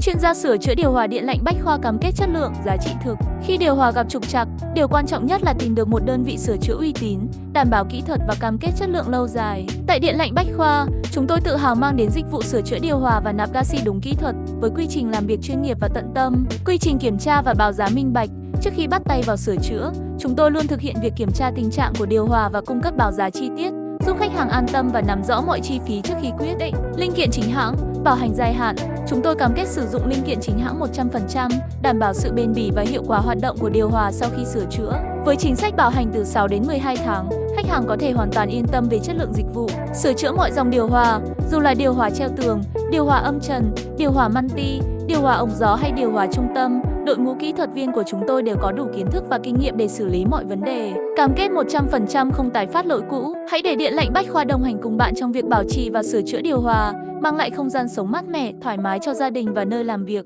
Chuyên gia sửa chữa điều hòa điện lạnh Bách Khoa cam kết chất lượng, giá trị thực. Khi điều hòa gặp trục trặc, điều quan trọng nhất là tìm được một đơn vị sửa chữa uy tín, đảm bảo kỹ thuật và cam kết chất lượng lâu dài. Tại Điện lạnh Bách Khoa, chúng tôi tự hào mang đến dịch vụ sửa chữa điều hòa và nạp ga xi đúng kỹ thuật, với quy trình làm việc chuyên nghiệp và tận tâm, quy trình kiểm tra và báo giá minh bạch. Trước khi bắt tay vào sửa chữa, chúng tôi luôn thực hiện việc kiểm tra tình trạng của điều hòa và cung cấp báo giá chi tiết, giúp khách hàng an tâm và nắm rõ mọi chi phí trước khi quyết định. Linh kiện chính hãng, bảo hành dài hạn. Chúng tôi cam kết sử dụng linh kiện chính hãng 100%, đảm bảo sự bền bỉ và hiệu quả hoạt động của điều hòa sau khi sửa chữa. Với chính sách bảo hành từ 6 đến 12 tháng, khách hàng có thể hoàn toàn yên tâm về chất lượng dịch vụ. Sửa chữa mọi dòng điều hòa, dù là điều hòa treo tường, điều hòa âm trần, điều hòa multi, điều hòa ống gió hay điều hòa trung tâm, đội ngũ kỹ thuật viên của chúng tôi đều có đủ kiến thức và kinh nghiệm để xử lý mọi vấn đề. Cam kết 100% không tái phát lỗi cũ. Hãy để Điện lạnh Bách Khoa đồng hành cùng bạn trong việc bảo trì và sửa chữa điều hòa, mang lại không gian sống mát mẻ, thoải mái cho gia đình và nơi làm việc.